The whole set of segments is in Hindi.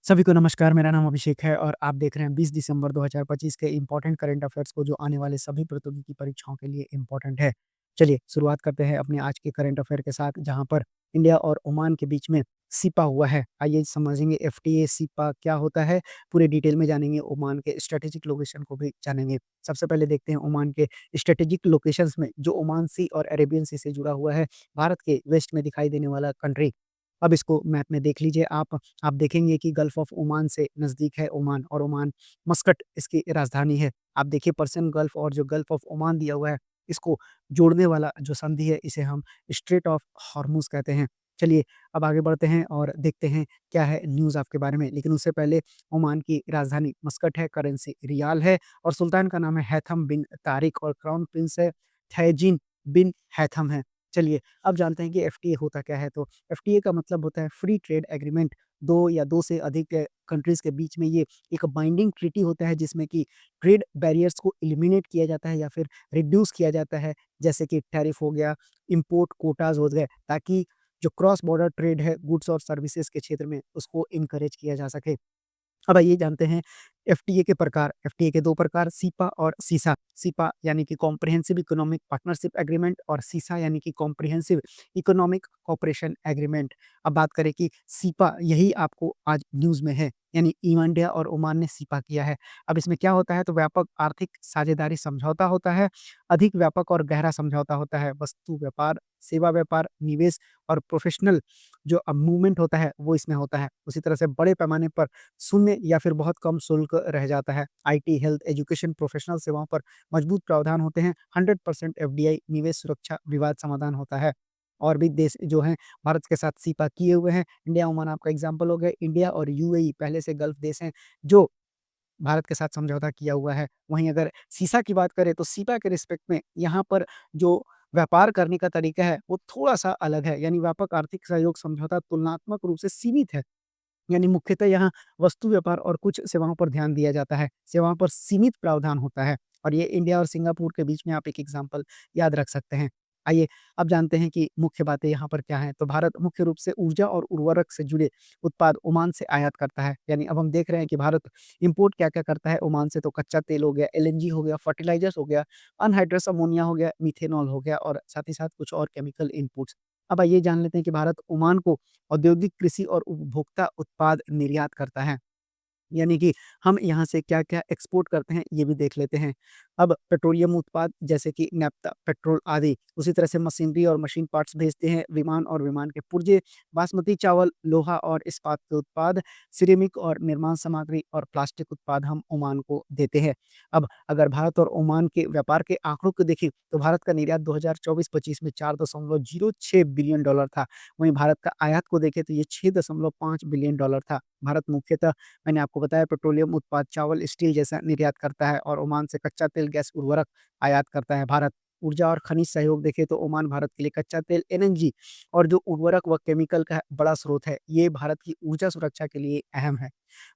सभी को नमस्कार, मेरा नाम अभिषेक है और आप देख रहे हैं 20 दिसंबर 2025 के इम्पोर्टेंट करंट अफेयर्स को जो आने वाले सभी प्रतियोगी परीक्षाओं के लिए इम्पोर्टेंट है। चलिए शुरुआत करते हैं अपने आज के करंट अफेयर के साथ जहां पर इंडिया और ओमान के बीच में सिपा हुआ है। आइए समझेंगे एफटीए सिपा क्या होता है, पूरे डिटेल में जानेंगे, ओमान के स्ट्रेटेजिक लोकेशन को भी जानेंगे। सबसे पहले देखते हैं ओमान के स्ट्रेटेजिक लोकेशंस में जो ओमान सी और अरेबियन सी से जुड़ा हुआ है, भारत के वेस्ट में दिखाई देने वाला कंट्री। अब इसको मैप में देख लीजिए आप देखेंगे कि गल्फ ऑफ ओमान से नज़दीक है ओमान और ओमान मस्कट इसकी राजधानी है। आप देखिए पर्शियन गल्फ और जो गल्फ ऑफ ओमान दिया हुआ है, इसको जोड़ने वाला जो संधि है इसे हम स्ट्रेट ऑफ हॉर्मुज़ कहते हैं। चलिए अब आगे बढ़ते हैं और देखते हैं क्या है न्यूज़ आपके बारे में। लेकिन उससे पहले ओमान की राजधानी मस्कट है, करेंसी रियाल है और सुल्तान का नाम है हैथम बिन तारिक और क्राउन प्रिंस है थैजीन बिन हैथम है। चलिए अब जानते हैं कि एफटीए होता क्या है। तो एफटीए का मतलब होता है फ्री ट्रेड एग्रीमेंट। 2 या 2 से अधिक कंट्रीज़ के बीच में ये एक बाइंडिंग ट्रीटी होता है जिसमें कि ट्रेड बैरियर्स को एलिमिनेट किया जाता है या फिर रिड्यूस किया जाता है। जैसे कि टैरिफ हो गया, इम्पोर्ट कोटाज़ हो गए, ताकि जो क्रॉस बॉर्डर ट्रेड है गुड्स और सर्विसेज़ के क्षेत्र में उसको इनकरेज किया जा सके। अब आइए जानते हैं एफटीए के प्रकार। एफटीए के 2 प्रकार सीपा और सीसा। सीपा यानी कि कॉम्प्रिहेंसिव इकोनॉमिक पार्टनरशिप एग्रीमेंट और सीसा यानी कि कॉम्प्रिहेंसिव इकोनॉमिक कोऑपरेशन एग्रीमेंट। अब बात करें कि सीपा यही आपको आज न्यूज़ में है, यानी इंडिया और ओमान ने सीपा किया है। अब इसमें क्या होता है, तो व्यापक आर्थिक साझेदारी समझौता होता है, अधिक व्यापक और गहरा समझौता होता है। वस्तु व्यापार, सेवा व्यापार, निवेश और प्रोफेशनल जो मूवमेंट होता है वो इसमें होता है। उसी तरह से बड़े पैमाने पर शून्य या फिर बहुत कम शुल्क रह जाता है। आईटी, हेल्थ, एजुकेशन, प्रोफेशनल सेवाओं पर मजबूत प्रावधान होते हैं। 100% एफडीआई, निवेश सुरक्षा, विवाद समाधान होता है। और भी देश जो हैं भारत के साथ सीपा किए हुए हैं। इंडिया, ओमान आपका एग्जाम्पल हो गया। इंडिया और यूएई पहले से गल्फ देश हैं जो भारत के साथ समझौता किया हुआ है। वहीं अगर सीसा की बात करें तो सीपा के रिस्पेक्ट में यहाँ पर जो व्यापार करने का तरीका है वो थोड़ा-सा अलग है। यानी व्यापक आर्थिक सहयोग समझौता तुलनात्मक रूप से सीमित है। यानी मुख्यतः यहाँ वस्तु व्यापार और कुछ सेवाओं पर ध्यान दिया जाता है। सेवाओं पर सीमित प्रावधान होता है और ये इंडिया और सिंगापुर के बीच में आप एक एग्ज़ाम्पल याद रख सकते हैं। आइए अब जानते हैं कि मुख्य बातें यहाँ पर क्या हैं। तो भारत मुख्य रूप से ऊर्जा और उर्वरक से जुड़े उत्पाद ओमान से आयात करता है। यानी अब हम देख रहे हैं कि भारत इम्पोर्ट क्या-क्या करता है ओमान से। तो कच्चा तेल हो गया, एलएनजी हो गया, फर्टिलाइज़र्स हो गया, अनहाइड्रस अमोनिया हो गया, मिथेनॉल हो गया और साथ ही साथ कुछ और केमिकल इनपुट्स। अब आइए जान लेते हैं कि भारत ओमान को औद्योगिक, कृषि और उपभोक्ता उत्पाद निर्यात करता है। यानी कि हम यहाँ से क्या-क्या एक्सपोर्ट करते हैं, ये भी देख लेते हैं। अब पेट्रोलियम उत्पाद जैसे कि नैप्था, पेट्रोल आदि, उसी तरह से मशीनरी और मशीन पार्ट्स भेजते हैं, विमान और विमान के पुर्जे, बासमती चावल, लोहा और इस्पात के उत्पाद, सिरेमिक और निर्माण सामग्री और प्लास्टिक उत्पाद हम ओमान को देते हैं। अब अगर भारत और ओमान के व्यापार के आंकड़ों को देखें, तो भारत का निर्यात 2024-25 में $4.06 बिलियन था। वहीं भारत का आयात को देखें तो ये $6.5 बिलियन था। भारत मुख्यतः मैंने आपको बताया पेट्रोलियम उत्पाद, चावल, स्टील जैसा निर्यात करता है और ओमान से कच्चा तेल, गैस, उर्वरक आयात करता है भारत। ऊर्जा और खनिज सहयोग देखें तो ओमान भारत के लिए कच्चा तेल, एलएनजी और जो उर्वरक व केमिकल का बड़ा स्रोत है। ये भारत की ऊर्जा सुरक्षा के लिए अहम है।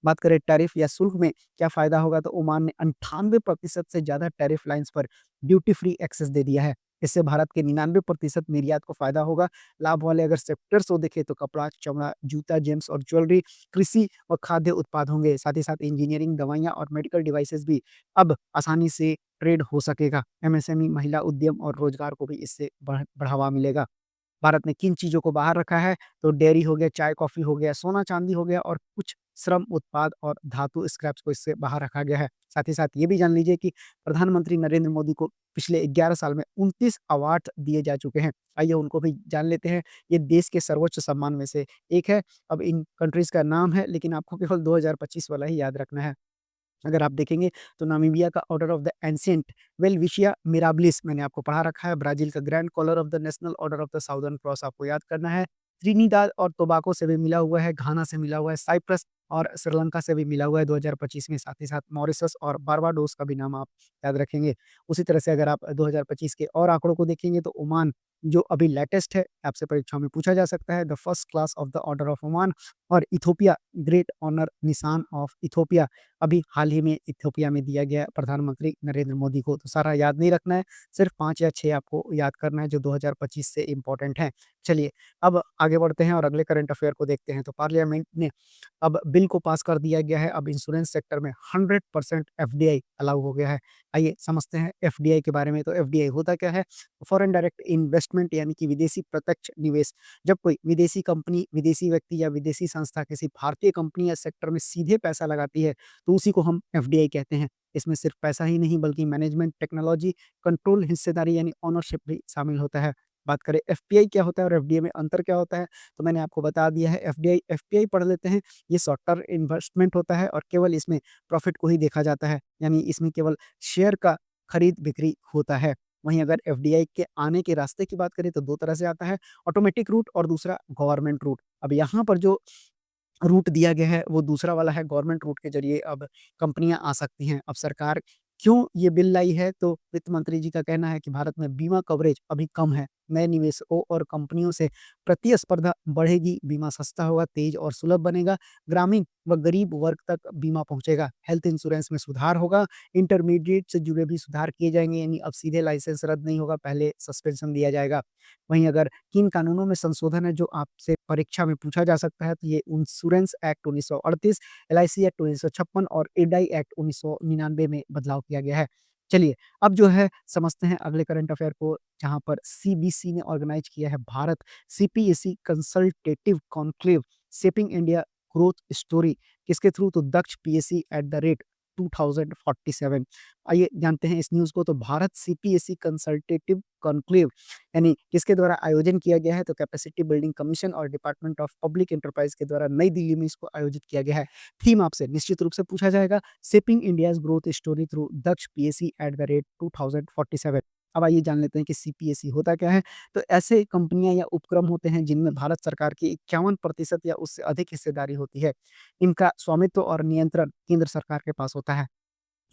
बात करें टैरिफ या शुल्क में क्या फ़ायदा होगा, तो ओमान ने 98% से ज़्यादा टैरिफ लाइन्स पर ड्यूटी फ्री एक्सेस दे दिया है। इससे भारत के 99% निर्यात को फ़ायदा होगा। लाभ वाले अगर सेक्टर्स को देखें तो कपड़ा, चमड़ा, जूता, जेम्स और ज्वेलरी, कृषि और खाद्य उत्पाद होंगे। साथ ही साथ इंजीनियरिंग, दवाइयाँ और मेडिकल डिवाइसेज़ भी अब आसानी से ट्रेड हो सकेगा। एमएसएमई, महिला उद्यम और रोज़गार को भी इससे बढ़ावा मिलेगा। भारत ने किन चीज़ों को बाहर रखा है, तो डेयरी हो गया, चाय-कॉफ़ी हो गया, सोना-चांदी हो गया और कुछ श्रम उत्पाद और धातु स्क्रैप्स को इससे बाहर रखा गया है। साथ ही साथ ये भी जान लीजिए कि प्रधानमंत्री नरेंद्र मोदी को पिछले 11 साल में 29 अवार्ड दिए जा चुके हैं। आइए उनको भी जान लेते हैं। ये देश के सर्वोच्च सम्मान में से एक है। अब इन कंट्रीज़ का नाम है, लेकिन आपको केवल 2025 वाला ही याद रखना है। अगर आप देखेंगे तो नामीबिया का order of the ancient Welwitschia mirabilis मैंने आपको पढ़ा रखा है। ब्राज़ील का grand collar of the national order of the southern cross आपको याद करना है। त्रिनिदाद और टोबाको से भी मिला हुआ है, घाना से मिला हुआ है, साइप्रस और श्रीलंका से भी मिला हुआ है 2025 में। साथ ही साथ मॉरिशस और बारबाडोस का भी नाम आप याद रखेंगे। उसी तरह से अगर आप 2025 के और आंकड़ों को देखेंगे तो ओमान जो अभी लेटेस्ट है, आपसे परीक्षाओं में पूछा जा सकता है, the first class of the order of Oman और इथियोपिया ग्रेट ऑनर निशान ऑफ इथियोपिया अभी हाल ही में इथियोपिया में दिया गया प्रधानमंत्री नरेंद्र मोदी को। तो सारा याद नहीं रखना है, सिर्फ़ 5 या 6 आपको याद करना है जो 2025 से इम्पोर्टेंट हैं। चलिए, अब आगे बढ़ते हैं और अगले करंट अफ़ेयर को देखते हैं। तो पार्लियामेंट ने अब बिल को पास कर दिया गया है, अब इंश्योरेंस सेक्टर में 100% एफडीआई अलाउ हो गया है। आइए समझते हैं एफडीआई के बारे में। तो एफडीआई होता क्या है? फॉरेन डायरेक्ट इन्वेस्टमेंट यानी कि विदेशी प्रत्यक्ष निवेश। जब कोई विदेशी कंपनी, विदेशी व्यक्ति या विदेशी संस्था किसी भारतीय कंपनी या सेक्टर में सीधे पैसा लगाती है, तो उसी को हम एफडीआई कहते हैं। इसमें सिर्फ पैसा ही नहीं बल्कि मैनेजमेंट, टेक्नोलॉजी, कंट्रोल, हिस्सेदारी यानी ओनरशिप भी शामिल होता है। बात करें एफपीआई क्या होता है और एफडीआई में अंतर क्या होता है, तो मैंने आपको बता दिया है। एफडीआई एफपीआई पढ़ लेते हैं। ये शॉर्ट टर्म इन्वेस्टमेंट होता है और केवल इसमें प्रॉफिट को ही देखा जाता है, यानी इसमें केवल शेयर का खरीद-बिक्री होता है। वहीं अगर एफडीआई के आने के रास्ते की बात करें तो 2 तरह से आता है, ऑटोमेटिक रूट और दूसरा गवर्नमेंट रूट। अब यहाँ पर जो रूट दिया गया है, वो दूसरा वाला है, गवर्नमेंट रूट के ज़रिए अब कंपनियाँ आ सकती हैं। अब सरकार क्यों ये बिल लाई है, तो वित्त मंत्री जी का कहना है कि भारत में बीमा कवरेज अभी कम है। नए निवेशकों और कंपनियों से प्रतिस्पर्धा बढ़ेगी, बीमा सस्ता होगा, तेज़ और सुलभ बनेगा, ग्रामीण व गरीब वर्ग तक बीमा पहुँचेगा, हेल्थ इंश्योरेंस में सुधार होगा, इंटरमीडिएट से जुड़े भी सुधार किए जाएँगे, यानी अब सीधे लाइसेंस रद्द नहीं होगा, पहले सस्पेंशन दिया जाएगा। वहीं अगर किन कानूनों में संशोधन है जो आपसे परीक्षा में पूछा जा सकता है, तो ये इंश्योरेंस एक्ट 1938, एलआईसी एक्ट 1956 और इरडाई एक्ट 1999 में बदलाव किया गया है। चलिए, अब जो है समझते हैं अगले करंट अफेयर को, जहाँ पर सीबीसी ने ऑर्गेनाइज़ किया है Bharat CPAC consultative conclave shaping India growth story, किसके थ्रू? तो Daksh PSC at the rate 2047। आइए जानते हैं इस न्यूज़ को। तो भारत सीपीएससी कंसल्टेटिव कॉन्क्लेव यानी किसके द्वारा आयोजन किया गया है? तो कैपेसिटी बिल्डिंग कमीशन और डिपार्टमेंट ऑफ पब्लिक एंटरप्राइज के द्वारा नई दिल्ली में इसको आयोजित किया गया है। थीम आपसे निश्चित रूप से पूछा जाएगा, shaping India's growth story through दक्ष पीएससी एट द रेट 2047। अब आइए जान लेते हैं कि सीपीएससी होता क्या है। तो ऐसे कंपनियां या उपक्रम होते हैं जिनमें भारत सरकार की 51% या उससे अधिक हिस्सेदारी होती है। इनका स्वामित्व और नियंत्रण केंद्र सरकार के पास होता है।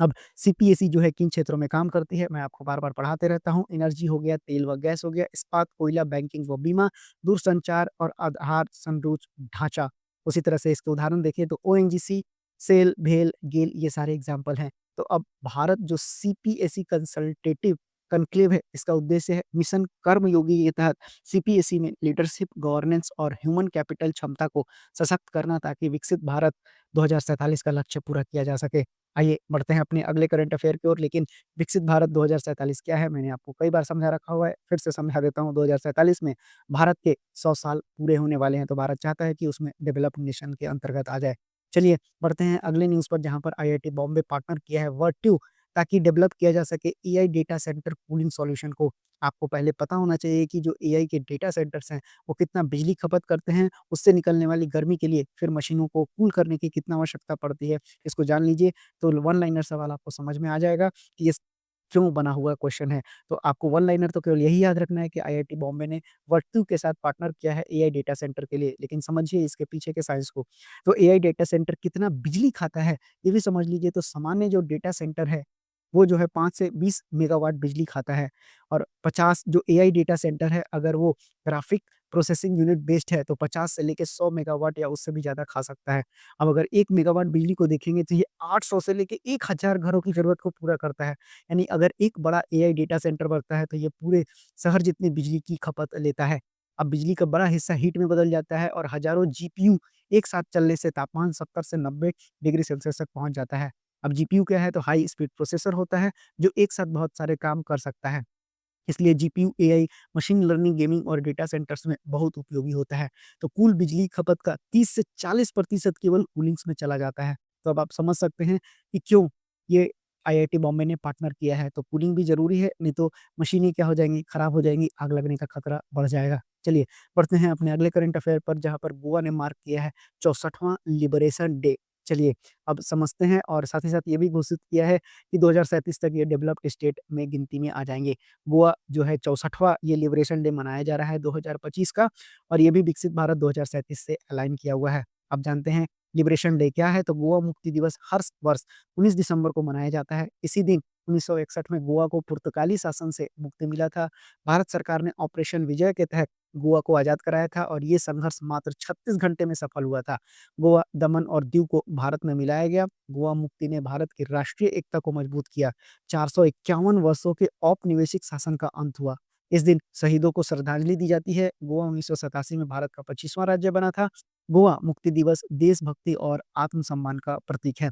अब सीपीएसई जो है किन क्षेत्रों में काम करती है, मैं आपको बार-बार पढ़ाते रहता हूँ। एनर्जी हो गया, तेल व गैस हो गया, इस्पात, कोयला, बैंकिंग व बीमा, दूरसंचार और आधार संरोच ढांचा। उसी तरह से इसके उदाहरण देखिए तो ओएनजीसी, सेल, भेल, गेल ये सारे एग्ज़ाम्पल हैं। तो अब भारत जो सीपीएसई कंसल्टेटिव कॉन्क्लेव है, इसका उद्देश्य है मिशन कर्मयोगी के तहत सीपीएसई में लीडरशिप, गवर्नेंस और ह्यूमन कैपिटल क्षमता को सशक्त करना ताकि विकसित भारत 2047 का लक्ष्य पूरा किया जा सके। आइए बढ़ते हैं अपने अगले करंट अफेयर की ओर। लेकिन विकसित भारत 2047 क्या है? मैंने आपको कई बार समझा रखा हुआ है, फिर से समझा देता हूँ। 2047 में भारत के 100 साल पूरे होने वाले हैं, तो भारत चाहता है कि उसमें डेवलप्ड नेशन के अंतर्गत आ जाए। चलिए बढ़ते हैं अगले न्यूज़ पर, जहाँ पर आईआईटी बॉम्बे पार्टनर किया है वर्ट्यू, ताकि डेवलप किया जा सके AI data centre cooling solution को। आपको पहले पता होना चाहिए कि जो एआई के डेटा सेंटर्स हैं, वो कितना बिजली खपत करते हैं, उससे निकलने वाली गर्मी के लिए फिर मशीनों को कूल करने की कितना आवश्यकता पड़ती है, इसको जान लीजिए। तो वन लाइनर सवाल आपको समझ में आ जाएगा कि ये क्यों बना हुआ क्वेश्चन है। तो आपको वन लाइनर तो केवल यही याद रखना है कि आईआईटी बॉम्बे ने वर्तु के साथ पार्टनर किया है एआई डेटा सेंटर के लिए, लेकिन समझिए इसके पीछे के साइंस को। तो एआई डेटा सेंटर कितना बिजली खाता है, ये भी समझ लीजिए। तो सामान्य जो डेटा सेंटर है, वो जो है 5 से 20 मेगावाट बिजली खाता है, और 50 जो एआई डेटा सेंटर है, अगर वो ग्राफिक प्रोसेसिंग यूनिट बेस्ड है, तो 50 से लेके 100 मेगावाट या उससे भी ज़्यादा खा सकता है। अब अगर 1 मेगावाट बिजली को देखेंगे तो ये 800 से लेके 1000 घरों की ज़रूरत को पूरा करता है। यानी अगर एक बड़ा एआई डेटा सेंटर बनता है तो ये पूरे शहर जितनी बिजली की खपत लेता है। अब बिजली का बड़ा हिस्सा हीट में बदल जाता है और हज़ारों जीपीयू एक साथ चलने से तापमान 70 से 90 डिग्री सेल्सियस तक पहुँच जाता है। अब जीपीयू क्या है? तो हाई स्पीड प्रोसेसर होता है, जो एक साथ बहुत सारे काम कर सकता है। इसलिए GPU, AI, machine learning, gaming और डेटा सेंटर्स में बहुत उपयोगी होता है। तो कुल बिजली खपत का 30 से 40% केवल कूलिंग्स में चला जाता है। तो अब आप समझ सकते हैं कि क्यों ये आईआईटी बॉम्बे ने पार्टनर किया है। तो कूलिंग भी ज़रूरी है, नहीं तो मशीनें क्या हो जाएँगी, खराब हो जाएँगी, आग लगने का खतरा बढ़ जाएगा। चलिए बढ़ते हैं अपने अगले करंट अफेयर पर, जहाँ पर गोवा ने मार्क किया है 64वाँ लिबरेशन डे। चलिए अब समझते हैं, और साथ ही साथ ये भी घोषित किया है कि 2037 तक ये डेवलप्ड स्टेट में गिनती में आ जाएँगे। गोवा जो है 64वाँ ये लिबरेशन डे मनाया जा रहा है 2025 का, और ये भी विकसित भारत 2037 से अलाइन किया हुआ है। अब जानते हैं लिबरेशन डे क्या है? तो गोवा मुक्ति दिवस हर वर्ष 19 दिसंबर को मनाया जाता है। इसी दिन 1961 में गोवा को पुर्तगाली शासन से मुक्ति मिला था। भारत सरकार ने ऑपरेशन विजय के तहत गोवा को आज़ाद कराया था और ये संघर्ष मात्र 36 घंटे में सफल हुआ था। गोवा, दमन और दीव को भारत में मिलाया गया। गोवा मुक्ति ने भारत की राष्ट्रीय एकता को मजबूत किया। 451 वर्षों के औपनिवेशिक शासन का अंत हुआ। इस दिन शहीदों को श्रद्धांजलि दी जाती है। गोवा 1987 में भारत का 25वां राज्य बना था। गोवा मुक्ति दिवस देशभक्ति और आत्मसम्मान का प्रतीक है।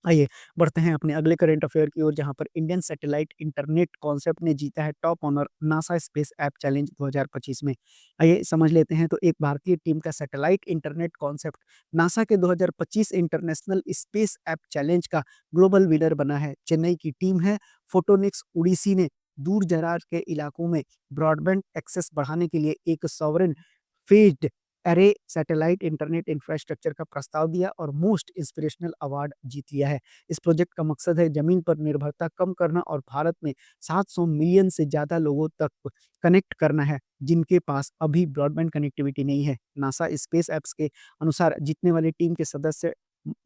आइए बढ़ते हैं अपने अगले करंट अफेयर की ओर, जहाँ पर इंडियन सैटेलाइट इंटरनेट कॉन्सेप्ट ने जीता है top honour NASA space app challenge 2025 में। आइए समझ लेते हैं। तो एक भारतीय टीम का सैटेलाइट इंटरनेट कॉन्सेप्ट नासा के 2025 इंटरनेशनल स्पेस ऐप चैलेंज का ग्लोबल विनर बना है। चेन्नई की टीम है फोटोनिक्स उड़ीसी ने दूर दराज के इलाकों में ब्रॉडबैंड एक्सेस बढ़ाने के लिए एक सॉवरेन फेज्ड अरे सैटेलाइट इंटरनेट इंफ्रास्ट्रक्चर का प्रस्ताव दिया और मोस्ट इंस्पिरेशनल अवार्ड जीत लिया है। इस प्रोजेक्ट का मकसद है जमीन पर निर्भरता कम करना और भारत में 700 मिलियन से ज़्यादा लोगों तक कनेक्ट करना है, जिनके पास अभी ब्रॉडबैंड कनेक्टिविटी नहीं है। नासा स्पेस ऐप्स के अनुसार जीतने वाली टीम के सदस्य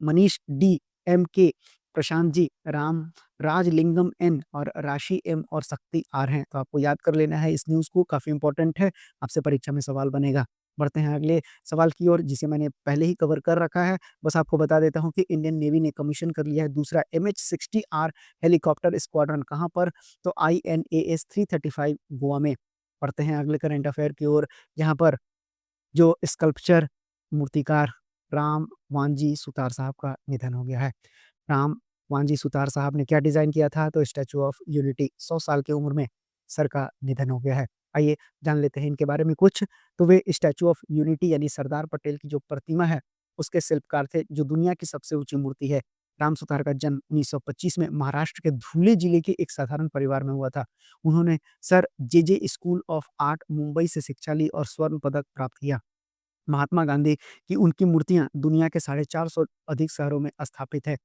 मनीष डी, एम के, प्रशांत जी, राम राजलिंगम एन और राशि एम और शक्ति आर हैं। तो आपको याद कर लेना है इस न्यूज़ को, काफ़ी इंपॉर्टेंट है, आपसे परीक्षा में सवाल बनेगा। बढ़ते हैं अगले सवाल की ओर, जिसे मैंने पहले ही कवर कर रखा है। बस आपको बता देता हूँ कि इंडियन नेवी ने कमीशन कर लिया है दूसरा MH-60R हेलीकॉप्टर स्क्वाड्रन, कहाँ पर? तो INAS 335 गोवा में। बढ़ते हैं अगले करंट अफेयर की ओर, जहाँ पर जो स्कल्पचर मूर्तिकार राम वांजी सुतार साहब का निधन हो गया है। राम वांजी सुतार साहब ने क्या डिज़ाइन किया था? तो स्टैच्यू ऑफ यूनिटी। 100 साल की उम्र में सर का निधन हो गया है। आइए जान लेते हैं इनके बारे में कुछ। तो वे स्टैच्यू ऑफ यूनिटी यानी सरदार पटेल की जो प्रतिमा है, उसके शिल्पकार थे, जो दुनिया की सबसे ऊँची मूर्ति है। राम सुतार का जन्म 1925 में महाराष्ट्र के धुले जिले के एक साधारण परिवार में हुआ था। उन्होंने sir JJ. School of art, Mumbai से शिक्षा ली और स्वर्ण पदक प्राप्त किया। महात्मा गांधी की उनकी मूर्तियाँ दुनिया के 450 अधिक शहरों में स्थापित है।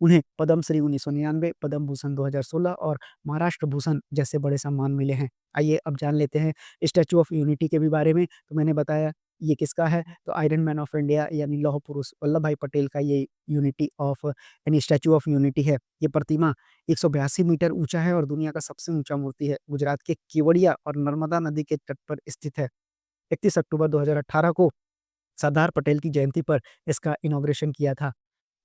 उन्हें पद्मश्री 1999, पद्म भूषण 2016 और महाराष्ट्र भूषण जैसे बड़े सम्मान मिले हैं। आइए अब जान लेते हैं स्टैच्यू ऑफ यूनिटी के भी बारे में। तो मैंने बताया ये किसका है? तो आयरन मैन ऑफ इंडिया यानी लौह पुरुष वल्लभ भाई पटेल का ये यूनिटी ऑफ यानी स्टैच्यू ऑफ यूनिटी है। ये प्रतिमा 182 मीटर ऊँचा है और दुनिया का सबसे ऊँचा मूर्ति है। गुजरात के केवड़िया और नर्मदा नदी के तट पर स्थित है। 31 अक्टूबर 2018 को सरदार पटेल की जयंती पर इसका इनॉग्रेशन किया था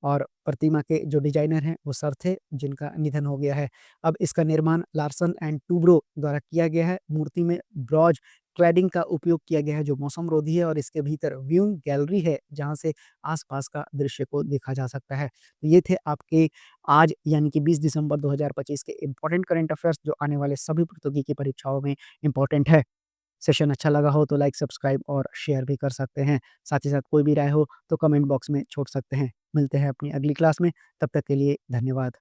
और प्रतिमा के जो डिजाइनर हैं वो सर थे, जिनका निधन हो गया है। अब इसका निर्माण लार्सन एंड टुब्रो द्वारा किया गया है। मूर्ति में ब्रॉन्ज क्लैडिंग का उपयोग किया गया है जो मौसम रोधी है और इसके भीतर व्यूइंग गैलरी है, जहाँ से आसपास का दृश्य को देखा जा सकता है। तो ये थे आपके आज यानी कि 20 दिसंबर 2025 के इम्पोर्टेंट करंट अफेयर्स, जो आने वाले सभी प्रतियोगी की परीक्षाओं में इम्पोर्टेंट है। सेशन अच्छा लगा हो तो लाइक, सब्सक्राइब और शेयर भी कर सकते हैं। साथ ही साथ कोई भी राय हो तो कमेंट बॉक्स में छोड़ सकते हैं। मिलते हैं अपनी अगली क्लास में, तब तक के लिए धन्यवाद।